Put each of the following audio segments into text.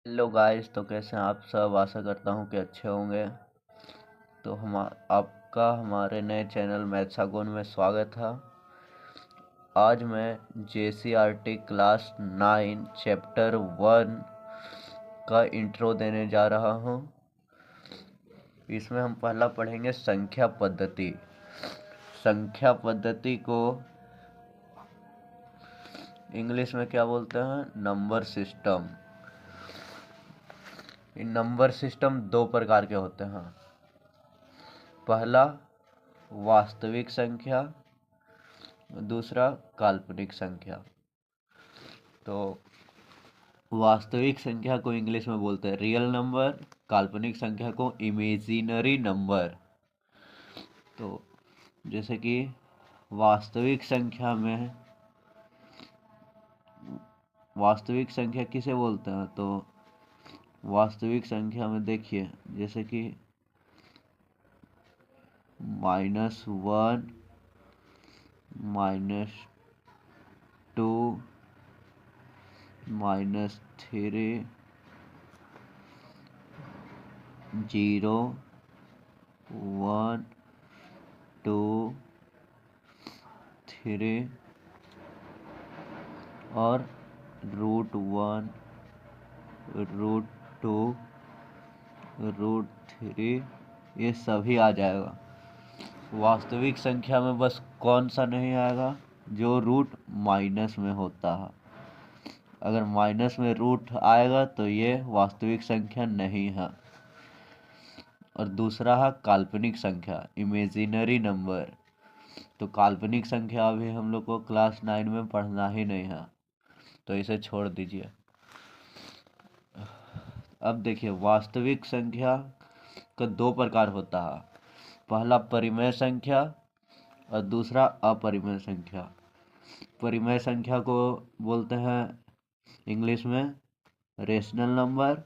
Hello guys, तो कैसे हैं आप सब। आशा करता हूँ कि अच्छे होंगे। तो हम आपका हमारे नए चैनल मैथ्सागोन में स्वागत है। आज मैं JCRT क्लास 9 चैप्टर 1 का इंट्रो देने जा रहा हूँ। इसमें हम पहला पढ़ेंगे संख्या पद्धति। संख्या पद्धति को इंग्लिश में क्या बोलते हैं? Number system. इन नंबर सिस्टम दो प्रकार के होते हैं। पहला वास्तविक संख्या, दूसरा काल्पनिक संख्या। तो वास्तविक संख्या को इंग्लिश में बोलते हैं रियल नंबर, काल्पनिक संख्या को इमेजिनरी नंबर। तो जैसे कि वास्तविक संख्या किसे बोलते हैं? तो वास्तविक संख्या में देखिए, जैसे कि -1, -2, -3, 0, 1, 2, 3 और √1, √2, √3, ये सभी आ जाएगा। वास्तविक संख्या में बस कौन सा नहीं आएगा? जो रूट माइनस में होता है। अगर माइनस में रूट आएगा तो ये वास्तविक संख्या नहीं है। और दूसरा है काल्पनिक संख्या, इमेजिनरी नंबर। तो काल्पनिक संख्या अभी हम लोग को क्लास 9 में पढ़ना ही नहीं है, तो इसे छोड़ दीजिए। अब देखिए, वास्तविक संख्या का दो प्रकार होता है। पहला परिमेय संख्या और दूसरा अपरिमेय संख्या। परिमेय संख्या को बोलते हैं इंग्लिश में रेशनल नंबर,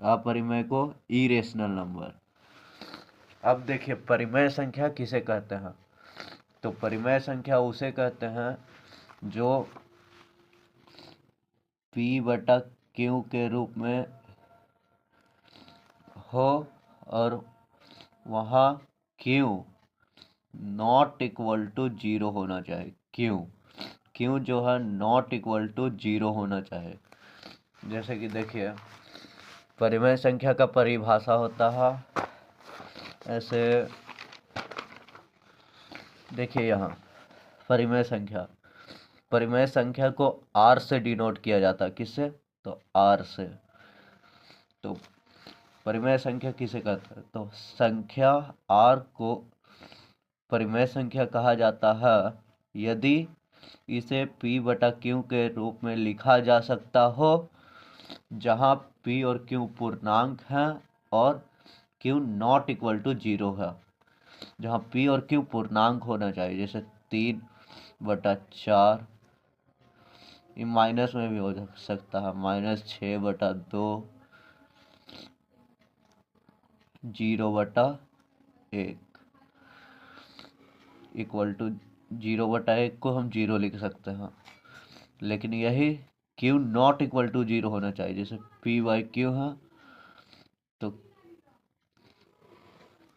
अपरिमेय को इरेशनल नंबर। अब देखिए, परिमेय संख्या किसे कहते हैं? तो परिमेय संख्या उसे कहते हैं जो P/Q के रूप में हो और वहाँ Q नॉट इक्वल टू 0 होना चाहिए। Q जो है नॉट इक्वल टू 0 होना चाहिए। जैसे कि देखिए, परिमेय संख्या का परिभाषा होता है ऐसे। देखिए यहाँ परिमेय संख्या को R से डिनोट किया जाता है। किससे? तो R से। तो परिमेय संख्या किसे कहते हैं? तो संख्या R को परिमेय संख्या कहा जाता है यदि इसे P/Q के रूप में लिखा जा सकता हो, जहाँ P और Q पूर्णांक हैं और Q नॉट इक्वल टू 0 है। जहाँ P और Q पूर्णांक होना चाहिए, जैसे 3/4, ये माइनस में भी हो सकता है, -6/2, 0/1 इक्वल टू 0/1 को हम 0 लिख सकते हैं। लेकिन यही Q नॉट इक्वल टू 0 होना चाहिए। जैसे P/Q है तो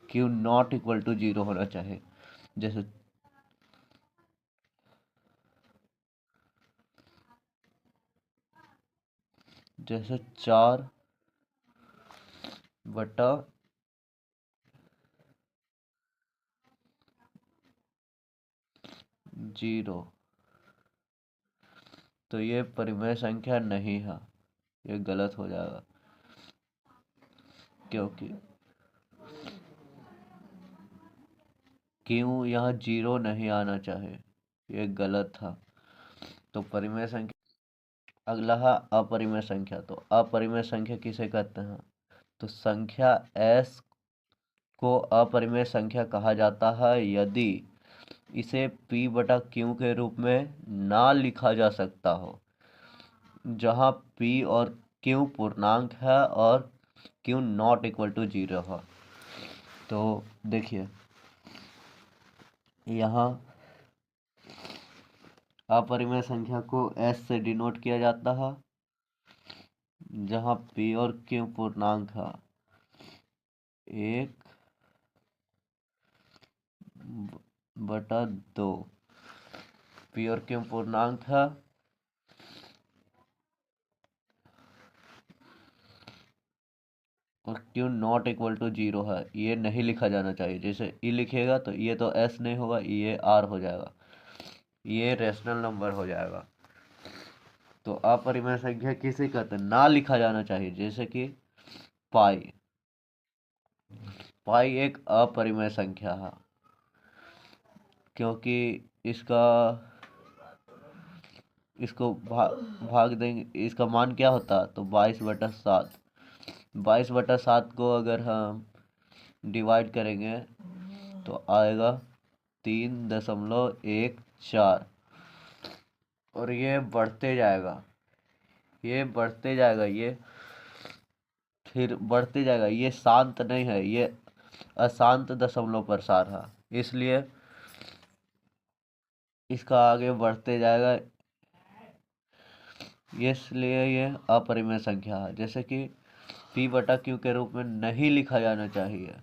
Q नॉट इक्वल टू 0 होना चाहिए। जैसे जैसे 4/0, तो ये परिमेय संख्या नहीं है, ये गलत हो जाएगा। क्योंकि क्यों यहाँ 0 नहीं आना चाहिए, ये गलत था। तो परिमेय संख्या। अगला है अपरिमेय संख्या। तो अपरिमेय संख्या किसे कहते हैं? तो संख्या S को अपरिमेय संख्या कहा जाता है यदि इसे P/Q के रूप में ना लिखा जा सकता हो, जहाँ P और Q पूर्णांक है और Q नॉट इक्वल टू 0 है। तो देखिए यहाँ अपरिमेय संख्या को S से डिनोट किया जाता है, जहाँ पी और क्यू पूर्णांक है, 1/2। पी और क्यू पूर्णांक है, और क्यू नॉट इक्वल टू 0 है। ये नहीं लिखा जाना चाहिए। जैसे ई लिखेगा तो ये तो एस नहीं होगा, ये आर हो जाएगा, ये रेशनल नंबर हो जाएगा। तो अपरिमेय संख्या किसे कहते हैं? ना लिखा जाना चाहिए। जैसे कि पाई, पाई एक अपरिमेय संख्या है, क्योंकि इसको भाग देंगे, इसका मान क्या होता है? तो 22/7। 22/7 को अगर हम डिवाइड करेंगे तो आएगा 3.14। और ये बढ़ते जाएगा, ये बढ़ते जाएगा, ये फिर बढ़ते जाएगा। ये शांत नहीं है, ये अशांत दशमलव प्रसार है, इसलिए इसका आगे बढ़ते जाएगा, इसलिए ये अपरिमेय संख्या है। जैसे कि p/q के रूप में नहीं लिखा जाना चाहिए,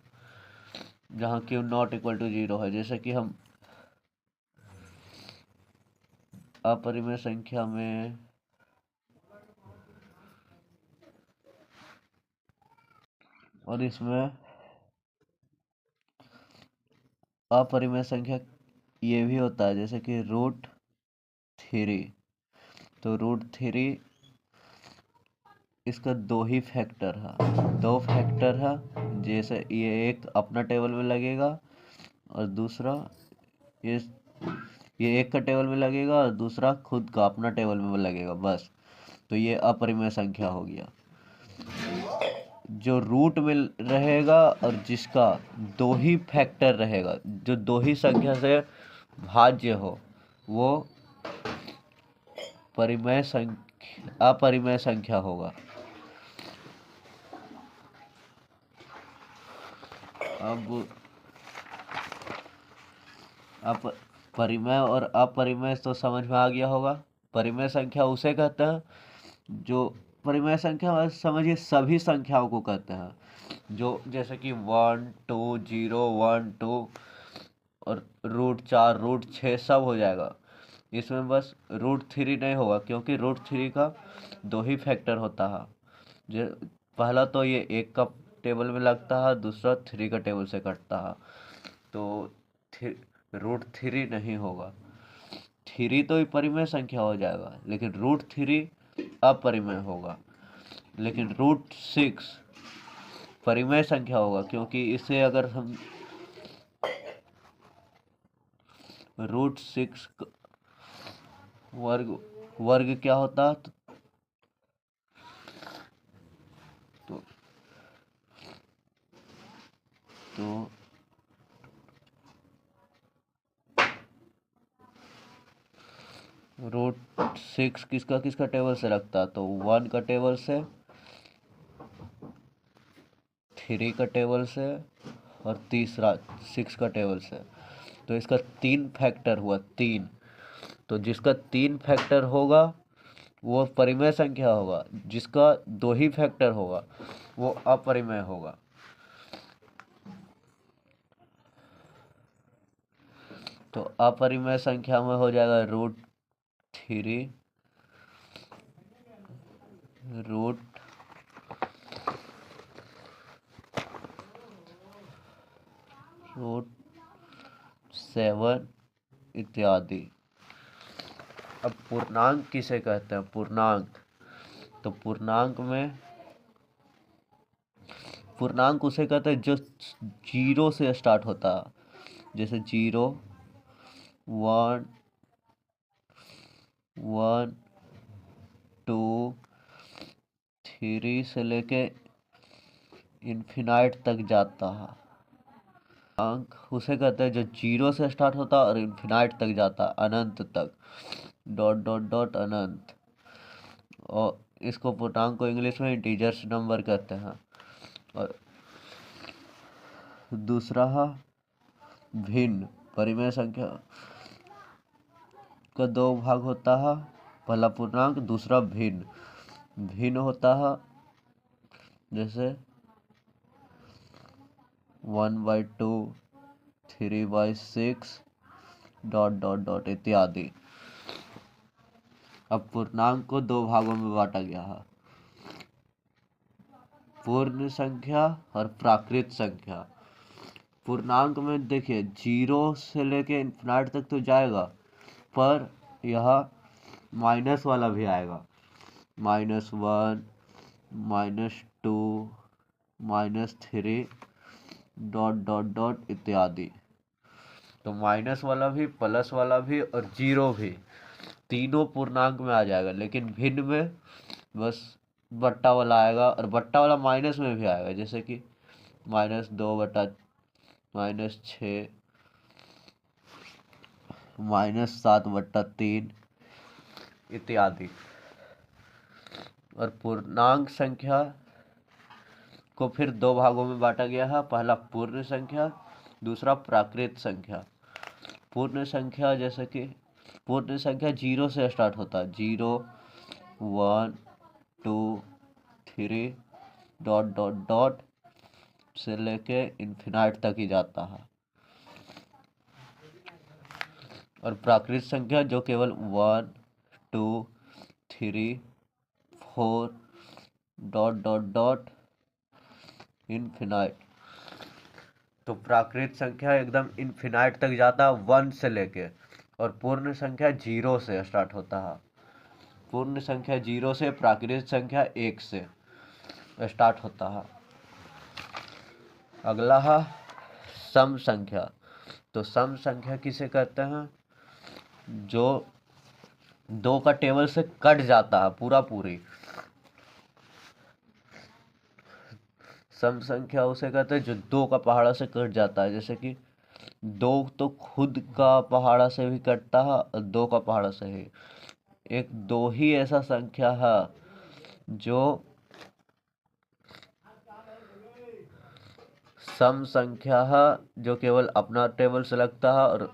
जहाँ q नॉट इक्वल टू 0 है। जैसे कि हम अपरिमेय संख्या में और इसमें अपरिमेय संख्या ये भी होता है, जैसे कि √3। तो √3 इसका 2 ही फैक्टर है, 2 फैक्टर है। जैसे ये एक अपना टेबल में लगेगा और दूसरा ये ये एक का टेबल में लगेगा और दूसरा खुद का अपना टेबल में लगेगा, बस। तो ये अपरिमेय संख्या हो गया। जो रूट में रहेगा और जिसका 2 ही फैक्टर रहेगा, जो 2 ही संख्या से भाज्य हो, वो अपरिमेय संख्या होगा। अब परिमेय और अपरिमेय तो समझ में आ गया होगा। परिमेय संख्या उसे कहते हैं जो परिमेय संख्या समझिए सभी संख्याओं को कहते हैं, जो जैसे कि 1 2 0 1 2 और √4 √6 सब हो जाएगा। इसमें बस √3 नहीं होगा, क्योंकि √3 का 2 ही फैक्टर होता है। जो पहला तो ये 1 का टेबल में लगता है, दूसरा 3 का टेबल से कटता है, तो √3 नहीं होगा। 3 तो परिमेय संख्या हो जाएगा, लेकिन √3 अपरिमेय होगा। लेकिन √6 परिमेय संख्या होगा, क्योंकि इसे अगर हम √6 वर्ग क्या होता है? तो तो √6 किसका किसका टेबल से लगता है? तो 1 का टेबल से, 3 का टेबल से, और तीसरा 6 का टेबल से। तो इसका 3 फैक्टर हुआ, 3। तो जिसका 3 फैक्टर होगा वो परिमेय संख्या होगा, जिसका 2 ही फैक्टर होगा वो अपरिमेय होगा। तो अपरिमेय संख्या में हो जाएगा √3 √7 इत्यादि। अब पूर्णांक किसे कहते हैं? पूर्णांक, तो पूर्णांक उसे कहते हैं जो 0 से स्टार्ट होता है। जैसे 0 1 1 2 3 से लेके इन्फिनाइट तक जाता है। अंक उसे कहते हैं जो 0 से स्टार्ट होता है और इन्फिनाइट तक जाता है, अनंत तक, डॉट डॉट डॉट अनंत। और इसको पूर्णांक को इंग्लिश में इंटीजर्स नंबर कहते हैं। और दूसरा है भिन्न। परिमेय संख्या का 2 भाग होता है, पहला पूर्णांक, दूसरा भिन्न। भिन्न होता है, जैसे 1/2, 3/6 ... इत्यादि। अब पूर्णांक को दो भागों में बांटा गया है, पूर्ण संख्या और प्राकृत संख्या। पूर्णांक में देखिए 0 से लेके इन्फिनाइट तक तो जाएगा, पर यह माइनस वाला भी आएगा, -1, -2, -3 ... इत्यादि। तो माइनस वाला भी, प्लस वाला भी और जीरो भी, तीनों पूर्णांक में आ जाएगा। लेकिन भिन्न में बस बट्टा वाला आएगा, और बट्टा वाला माइनस में भी आएगा, जैसे कि -2 बटा -6, -7/3 इत्यादि। और पूर्णांक संख्या को फिर दो भागों में बांटा गया है, पहला पूर्ण संख्या, दूसरा प्राकृत संख्या। पूर्ण संख्या जैसे कि पूर्ण संख्या 0 से स्टार्ट होता है, 0, 1, 2, 3 ... से लेके इन्फिनाइट तक ही जाता है। और प्राकृत संख्या जो केवल 1, 2, 3, 4 ... इन्फिनाइट। तो प्राकृत संख्या एकदम इन्फिनाइट तक जाता है 1 से लेके, और पूर्ण संख्या 0 से स्टार्ट होता है। पूर्ण संख्या 0 से, प्राकृत संख्या 1 से स्टार्ट होता है। अगला है सम संख्या। तो सम संख्या किसे कहते हैं? जो 2 का टेबल से कट जाता है पूरा पूरी। सम संख्या उसे कहते हैं जो 2 का पहाड़ा से कट जाता है, जैसे कि 2 तो खुद का पहाड़ा से भी कटता है और 2 का पहाड़ा से ही। एक 2 ही ऐसा संख्या है जो सम संख्या है, जो केवल अपना टेबल से लगता है और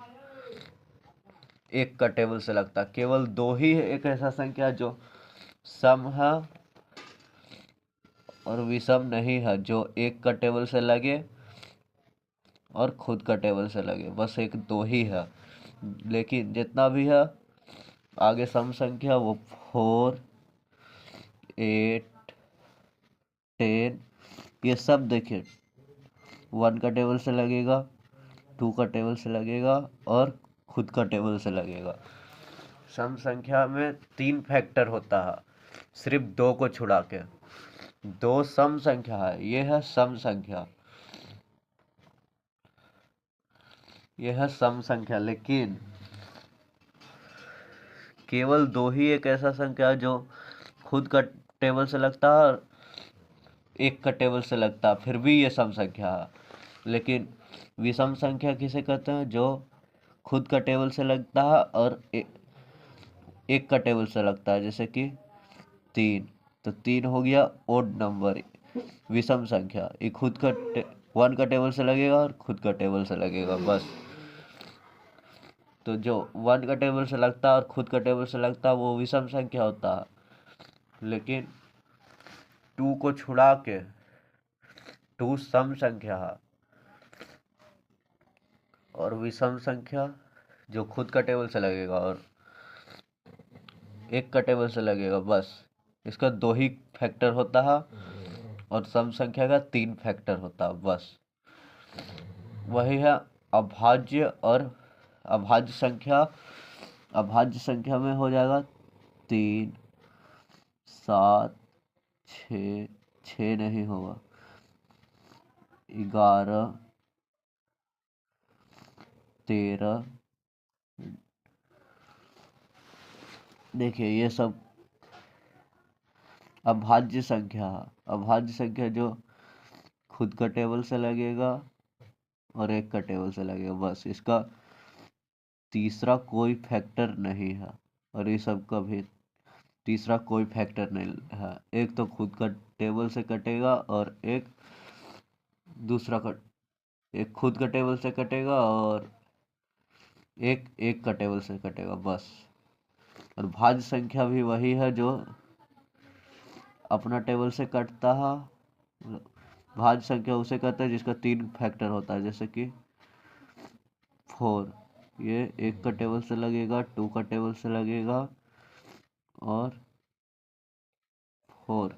1 का टेबल से लगता है। केवल 2 ही एक ऐसा संख्या जो सम है और विषम नहीं है, जो 1 का टेबल से लगे और खुद का टेबल से लगे। बस एक 2 ही है। लेकिन जितना भी है आगे सम संख्या, वो 4, 8, 10, ये सब देखिए 1 का टेबल से लगेगा, 2 का टेबल से लगेगा और खुद का टेबल से लगेगा। सम संख्या में 3 फैक्टर होता है, सिर्फ 2 को छुड़ा के। 2 सम संख्या है, ये है सम संख्या, ये है सम संख्या। लेकिन केवल 2 ही एक ऐसा संख्या है जो खुद का टेबल से लगता है और 1 का टेबल से लगता है, फिर भी ये सम संख्या है। लेकिन विषम संख्या किसे कहते हैं? जो खुद का टेबल से लगता है और 1 का टेबल से लगता है, जैसे कि 3। तो 3 हो गया ओड नंबर, विषम संख्या। ये खुद का 1 का टेबल से लगेगा और खुद का टेबल से लगेगा, बस। तो जो 1 का टेबल से लगता है और खुद का टेबल से लगता है वो विषम संख्या होता है। लेकिन 2 को छुड़ा के 2 सम संख्या है। और विषम संख्या जो खुद का टेबल से लगेगा और 1 का टेबल से लगेगा, बस। इसका 2 ही फैक्टर होता है और सम संख्या का 3 फैक्टर होता है, बस। वही है अभाज्य और अभाज्य संख्या। अभाज्य संख्या में हो जाएगा 3, 7, 6, 6 नहीं होगा, 11, 13। देखिए ये सब अभाज्य संख्या है। अभाज्य संख्या जो खुद का टेबल से लगेगा और 1 का टेबल से लगेगा, बस। इसका तीसरा कोई फैक्टर नहीं है, और ये सब का भी तीसरा कोई फैक्टर नहीं है। एक तो खुद का टेबल से कटेगा और एक दूसरा का, एक खुद का टेबल से कटेगा और एक 1 का टेबल से कटेगा, बस। और भाज्य संख्या भी वही है जो अपना टेबल से कटता है। भाज्य संख्या उसे कहते हैं जिसका 3 फैक्टर होता है, जैसे कि 4, ये 1 का टेबल से लगेगा, 2 का टेबल से लगेगा और 4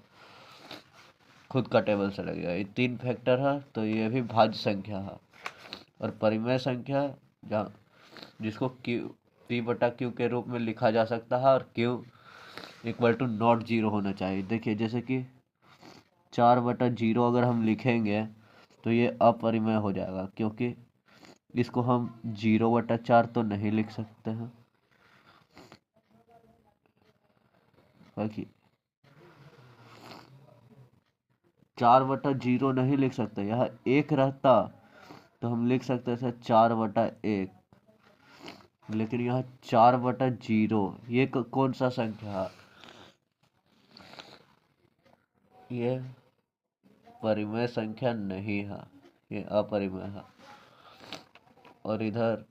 खुद का टेबल से लगेगा। ये 3 फैक्टर है, तो ये भी भाज्य संख्या है। और परिमेय संख्या जहाँ जिसको क्यू P/Q के रूप में लिखा जा सकता है, और Q equal to not zero होना चाहिए। देखिए जैसे कि 4/0 अगर हम लिखेंगे तो ये अपरिमेय हो जाएगा, क्योंकि इसको हम 0/4 तो नहीं लिख सकते हैं, बाकी 4/0 नहीं लिख सकते। यह 1 रहता तो हम लिख सकते थे 4/1, लेकिन यह 4/0 ये कौन सा संख्या है? ये परिमेय संख्या नहीं है, ये अपरिमेय है। और इधर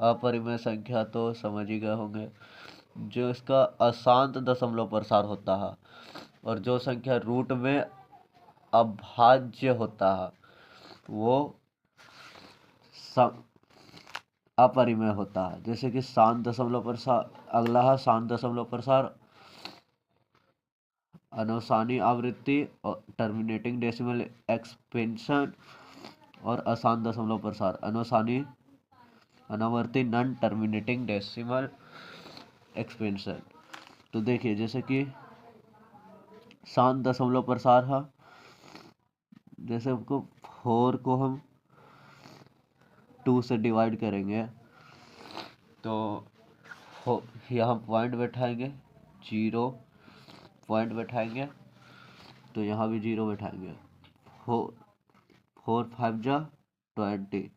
अपरिमेय संख्या तो समझ ही गए होंगे, जो इसका अशांत दशमलव प्रसार होता है, और जो संख्या रूट में अभाज्य होता है वो अपरिमेय होता है। जैसे कि शांत दशमलव प्रसार, अगला है शांत दशमलव प्रसार, अनवसानी आवृत्ति और टर्मिनेटिंग डेसिमल एक्सपेंशन, और अशांत दशमलव प्रसार अनवसानी अनावर्ती नॉन टर्मिनेटिंग डेसिमल एक्सपेंशन। तो देखिए जैसे कि शांत दशमलव प्रसार है, जैसे हमको 4 को हम 2 से डिवाइड करेंगे तो यहाँ पॉइंट बैठाएंगे, 0 पॉइंट बैठाएंगे, तो यहाँ भी 0 बैठाएंगे। 4 5 जा 20,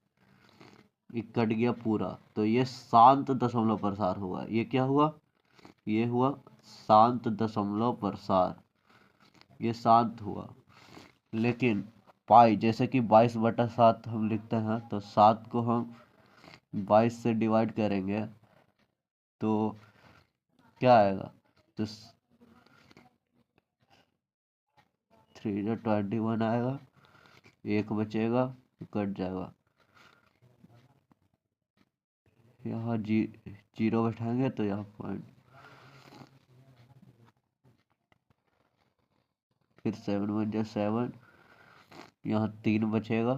ये कट गया पूरा, तो ये शांत दशमलव प्रसार हुआ। ये क्या हुआ? ये हुआ शांत दशमलव प्रसार, ये शांत हुआ। लेकिन पाई, जैसे कि 22/7 हम लिखते हैं, तो 7 को हम 22 से डिवाइड करेंगे तो क्या आएगा? तो 3 जा 21 आएगा, 1 बचेगा, कट जाएगा। यहाँ 0 बैठाएंगे तो यहाँ पॉइंट, फिर 7 1 जा 7, यहाँ 3 बचेगा,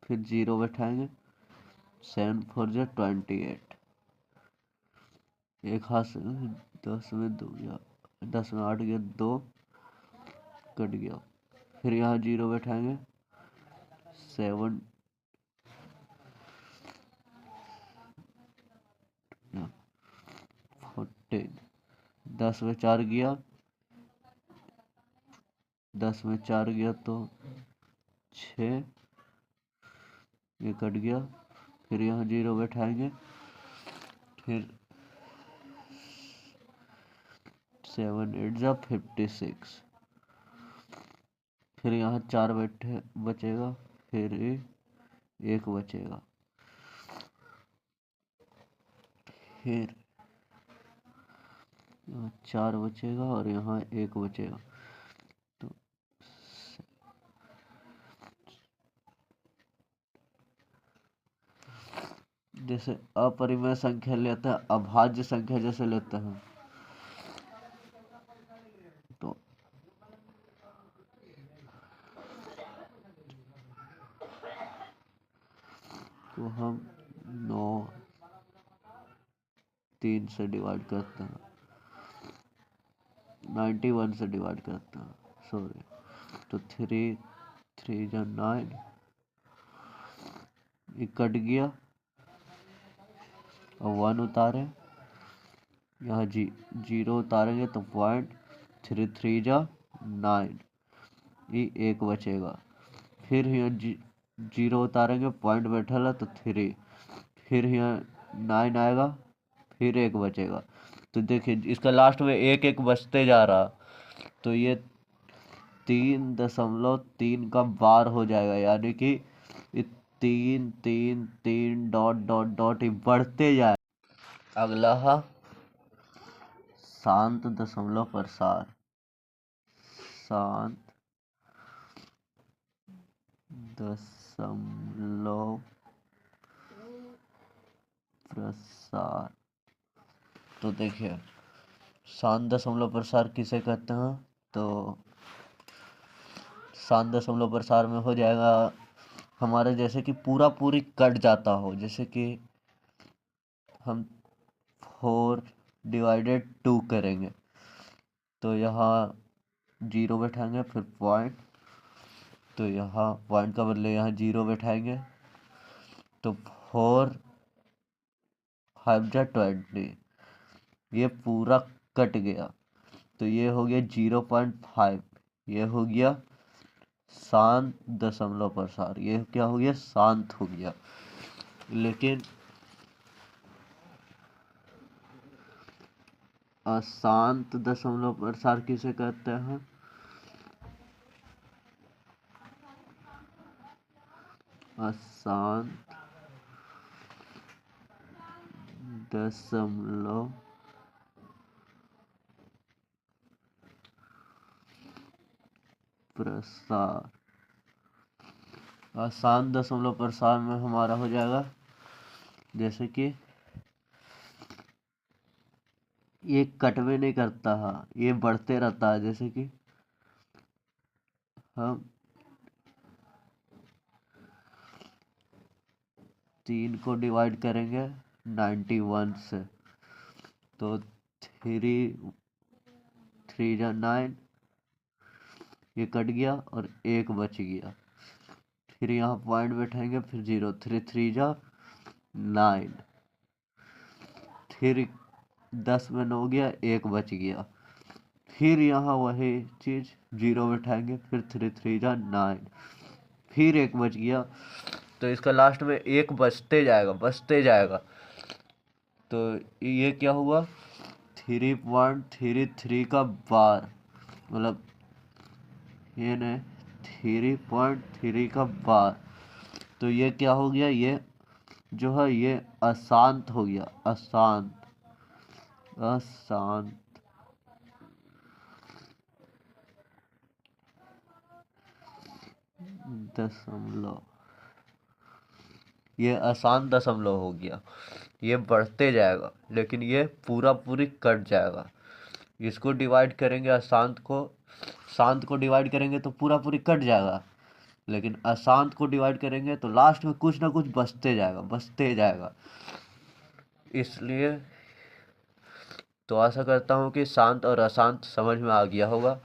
फिर 0 बैठाएंगे, 7 4 जा 28, एक हाथ से 10 में 2 गया, 10 में 8 गया, 2 कट गया। फिर यहाँ 0 बैठाएंगे, 7 14, 10 में 4 गया, 10 में 4 गया तो 6, ये कट गया। फिर यहाँ 0 बैठाएंगे, फिर 7 8 जा 56, फिर यहाँ 4 बचेगा, फिर 1 बचेगा, फिर यहाँ 4 बचेगा और यहाँ 1 बचेगा। तो जैसे अपरिमेय संख्या लेते हैं, अभाज्य संख्या जैसे लेते हैं, तो हम 9 3 से डिवाइड करते हैं, 91 से डिवाइड करते हैं, सॉरी, तो 3 3 जा 9, ये कट गया और 1 उतारे, यहाँ 0 उतारेंगे तो पॉइंट, 3 3 जा 9, ये 1 बचेगा। फिर यहाँ 0 उतारेंगे, पॉइंट बैठल है तो 3, फिर यहाँ 9 आएगा, फिर 1 बचेगा। तो देखिए इसका लास्ट में 1 1 बचते जा रहा, तो ये 3.3 का बार हो जाएगा, यानी कि 3 3 3 डॉट डॉट डॉट बढ़ते जाए। अगला है शांत दशमलव प्रसार, शांत दशमलव प्रसार। तो देखिए शांत दशमलव प्रसार किसे कहते हैं, तो शांत दशमलव प्रसार में हो जाएगा हमारे जैसे कि पूरा पूरी कट जाता हो, जैसे कि हम 4/2 करेंगे तो यहाँ 0 बैठाएंगे, फिर पॉइंट, तो यहाँ पॉइंट का बदले यहाँ 0 बैठाएंगे, तो 4 5 जा 20, ये पूरा कट गया, तो ये हो गया 0.5, ये हो गया शांत दशमलव प्रसार, ये क्या हो गया, शांत हो गया। लेकिन अशांत दशमलव प्रसार किसे कहते हैं, अशांत दशमलव प्रसार, अशांत दशमलव प्रसार में हमारा हो जाएगा जैसे कि ये कट में नहीं करता है, ये बढ़ते रहता है, जैसे कि हम 3 को डिवाइड करेंगे 91 से, तो 3 जा 9, ये कट गया और 1 बच गया, फिर यहाँ पॉइंट बैठाएंगे, फिर 0, 3 जा 9, फिर 10 में 9 गया, 1 बच गया, फिर यहाँ वही चीज 0 बैठाएंगे, फिर 3 जा 9, फिर 1 बच गया, तो इसका लास्ट में 1 बचते जाएगा। तो ये क्या हुआ, 3.33 का बार, मतलब ये नहीं 3.3 का बार, तो ये क्या हो गया, ये जो है ये अशांत हो गया, अशांत दशमलव, ये अशांत दशमलव हो गया, ये बढ़ते जाएगा लेकिन ये पूरा पूरी कट जाएगा। इसको डिवाइड करेंगे अशांत को, शांत को डिवाइड करेंगे तो पूरा पूरी कट जाएगा, लेकिन अशांत को डिवाइड करेंगे तो लास्ट में कुछ ना कुछ बचते जाएगा। इसलिए तो आशा करता हूँ कि शांत और अशांत समझ में आ गया होगा।